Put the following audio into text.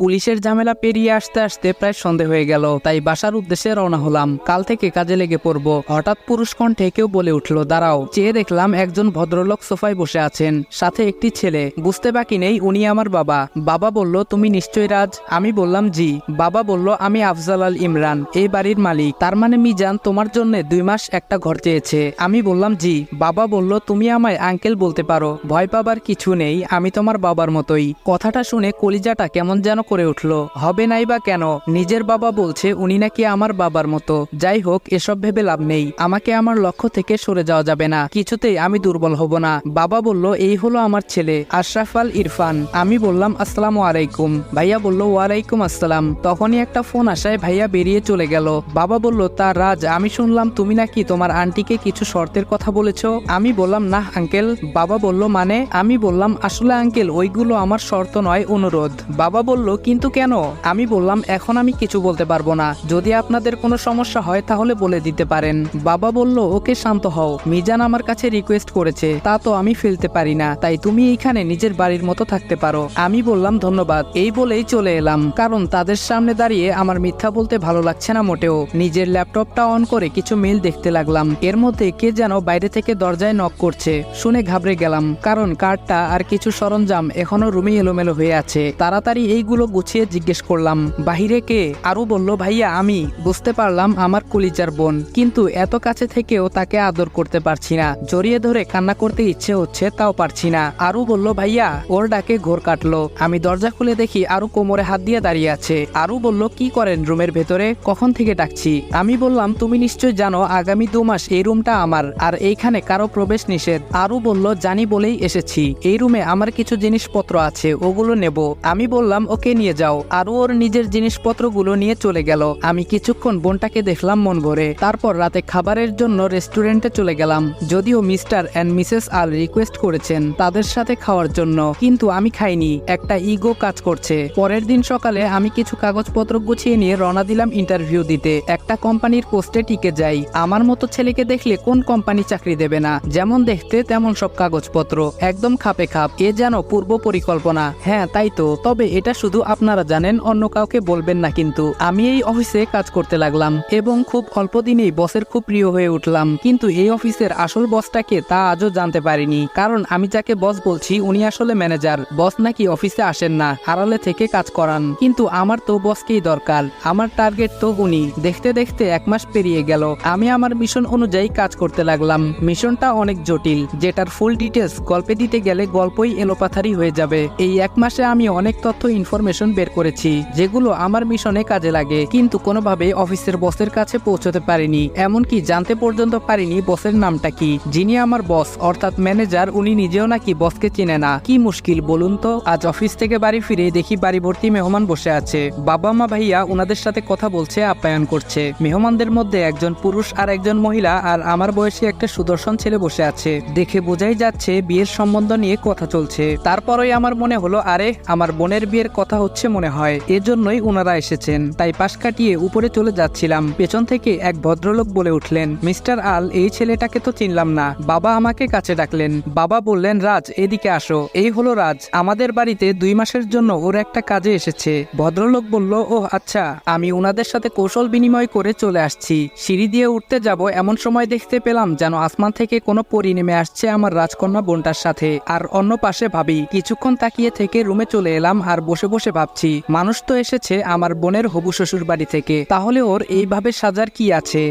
পুলিশের ঝামেলা পেরিয়ে আসতে আসতে প্রায় সন্ধে হয়ে গেল, তাই বাসার উদ্দেশ্যে রওনা হলাম। কাল থেকে কাজে লেগে পড়বো। হঠাৎ পুরুষ কণ্ঠে কেউ বলে উঠল, দাঁড়াও। চেয়ে দেখলাম একজন ভদ্রলোক সোফায় বসে আছেন, সাথে একটি ছেলে। বুঝতে বাকি নেই উনি আমার বাবা। বাবা বলল, তুমি নিশ্চয়ই রাজ? আমি বললাম জি। বাবা বলল, আমি আফজাল আল ইমরান, এই বাড়ির মালিক। তার মানে মিজান তোমার জন্য 2 মাস একটা ঘর চেয়েছে? আমি বললাম জি। বাবা বলল, তুমি আমায় আঙ্কেল বলতে পারো, ভয় পাবার কিছু নেই, আমি তোমার বাবার মতোই। কথাটা শুনে কলিজাটা কেমন যেন করে উঠলো। হবে নাই বা কেন? নিজের বাবা বলছে উনি নাকি আমার বাবার মতো। যাই হোক, এসব ভেবে লাভ নেই। আমাকে আমার লক্ষ্য থেকে সরে যাওয়া যাবে না, কিছুতেই আমি দুর্বল হব না। বাবা বলল, এই হলো আমার ছেলে আশরাফ আল ইরফান। আমি বললাম, আসসালামু আলাইকুম। ভাইয়া বলল, ওয়ালাইকুম আসসালাম। তখনই একটা ফোন আসায় ভাইয়া বেরিয়ে চলে গেল। বাবা বলল, তা রাজ, আমি শুনলাম তুমি নাকি তোমার আন্টিকে কিছু শর্তের কথা বলেছো? আমি বললাম, না আঙ্কেল। বাবা বলল, মানে? আমি বললাম, আসলে আঙ্কেল, ওইগুলো আমার শর্ত নয়, অনুরোধ। বাবা বলল, কিন্তু কেন? আমি বললাম, এখন আমি কিছু বলতে পারবো না, যদি আপনাদের কোনো সমস্যা হয় তাহলে বলে দিতে পারেন। বাবা বলল, ওকে, শান্ত হও। মিজান আমার কাছে রিকোয়েস্ট করেছে, তা তো আমি ফেলতে পারি না, তাই তুমি এইখানে নিজের বাড়ির মতো থাকতে পারো। আমি বললাম, ধন্যবাদ। এই বলেই চলে এলাম, কারণ তাদের সামনে দাঁড়িয়ে আমার মিথ্যা বলতে ভালো লাগছে না মোটেও। নিজের ল্যাপটপটা অন করে কিছু মেল দেখতে লাগলাম। এর মধ্যে কে যেন বাইরে থেকে দরজায় নক করছে। শুনে ঘাবড়ে গেলাম, কারণ কার্ডটা আর কিছু সরঞ্জাম এখনো রুমে এলোমেলো হয়ে আছে। তাড়াতাড়ি এইগুলো গুছিয়ে জিজ্ঞেস করলাম, বাহিরে কে? আরু বলল, ভাইয়া আমি। বুঝতে পারলাম আমার কলিজার বোন, কিন্তু এত কাছে থেকেও তাকে আদর করতে পারছি না। জড়িয়ে ধরে কান্না করতে ইচ্ছে হচ্ছে, তাও পারছি না। আরু বলল, ভাইয়া। ওর ডাকে ঘোর কাটলো। আমি দরজা খুলে দেখি আরু কোমরে হাত দিয়ে দাঁড়িয়ে আছে। আরু বলল, কি করেন রুমের ভেতরে? কখন থেকে ডাকছি? আমি বললাম, তুমি নিশ্চয় জানো আগামী 2 মাস এই রুমটা আমার, আর এইখানে কারো প্রবেশ নিষেধ। আরু বলল, জানি বলেই এসেছি। এই রুমে আমার কিছু জিনিসপত্র আছে, ওগুলো নেব। আমি বললাম, ওকে নিয়ে যাও। আরু ওর নিজের জিনিসপত্রগুলো নিয়ে চলে গেল। আমি কিছুক্ষণ বোনটাকে দেখলাম মন ভরে। তারপর রাতে খাবারের জন্য রেস্টুরেন্টে চলে গেলাম। যদিও mister and Mrs Al request করেছেন তাদের সাথে খাওয়ার জন্য, কিন্তু আমি খাইনি। একটা ইগো কাজ করছে। পরের দিন সকালে আমি কিছু কাগজপত্র গুছিয়ে নিয়ে রওনা দিলাম ইন্টারভিউ দিতে। একটা কোম্পানির পোস্টে টিকে যাই। আমার মতো ছেলেকে দেখলে কোন কোম্পানি চাকরি দেবে না? যেমন দেখতে তেমন সব কাগজপত্র, একদম খাপে খাপ। এ যেন পূর্ব পরিকল্পনা। হ্যাঁ, তাই তো। তবে এটা শুধু আপনারা জানেন, অন্য কাউকে বলবেন না কিন্তু। আমি এই অফিসে কাজ করতে লাগলাম এবং খুব অল্প দিনেই বসের খুব প্রিয় হয়ে উঠলাম। কিন্তু এই অফিসের আসল বসটাকে তা আজও জানতে পারিনি, কারণ আমি যাকে বস বলছি উনি আসলে ম্যানেজার। বস নাকি অফিসে আসেন না, আড়ালে থেকে কাজ করান। কিন্তু আমার তো বসকেই দরকার, আমার টার্গেট তো উনি। দেখতে দেখতে 1 মাস পেরিয়ে গেল। আমি আমার মিশন অনুযায়ী কাজ করতে লাগলাম। মিশনটা অনেক জটিল, যেটার ফুল ডিটেলস গল্পে দিতে গেলে গল্পই এলোপাথারি হয়ে যাবে। এই 1 মাসে আমি অনেক তথ্য ইনফরমেশন বের করেছি, যেগুলো আমার মিশনে কাজে লাগে, কিন্তু কোনোভাবে অফিসের বসের কাছে পৌঁছতে পারিনি। এমনকি জানতে পর্যন্ত পারিনি বসের নামটা কি। যিনি আমার বস অর্থাৎ ম্যানেজার, উনি নিজেও নাকি বসকে চিনে না। কি মুশকিল বলুন তো। আজ অফিস থেকে বাড়ি ফিরে দেখি বাড়ি ভর্তি মেহমান বসে আছে। বাবা মা ভাইয়া ওনাদের সাথে কথা বলছে, আপ্যায়ন করছে। মেহমানদের মধ্যে একজন পুরুষ আর একজন মহিলা, আর আমার বয়সী একটা সুদর্শন ছেলে বসে আছে। দেখে বোঝাই যাচ্ছে বিয়ের সম্বন্ধ নিয়ে কথা চলছে। তারপরই আমার মনে হলো, আরে আমার বোনের বিয়ের কথা হচ্ছে মনে হয়, এজন্যই ওনারা এসেছেন। তাই পাশ কাটিয়ে উপরে চলে যাচ্ছিলাম, পেছন থেকে এক ভদ্রলোক বলে উঠলেন, মিস্টার আল, এই ছেলেটাকে তো চিনলাম না। বাবা আমাকে কাছে ডাকলেন। বাবা বললেন, রাজ, এদিকে আসো। এই হলো রাজ, আমাদের বাড়িতে 2 মাসের জন্য ওর একটা কাজে এসেছে। ভদ্রলোক বলল, ও আচ্ছা। আমি ওনাদের সাথে কৌশল বিনিময় করে চলে আসছি। সিঁড়ি দিয়ে উঠতে যাব, এমন সময় দেখতে পেলাম যেন আসমান থেকে কোনো পরী নেমে আসছে আমার রাজকন্যা বোনটার সাথে, আর অন্য পাশে ভাবি। কিছুক্ষণ তাকিয়ে থেকে রুমে চলে এলাম, আর বসে বসে ভাবছি, মানুষ তো এসেছে আমার বোনের হবু শ্বশুর বাড়ি থেকে, তাহলে ওর এইভাবে সাজার কি আছে?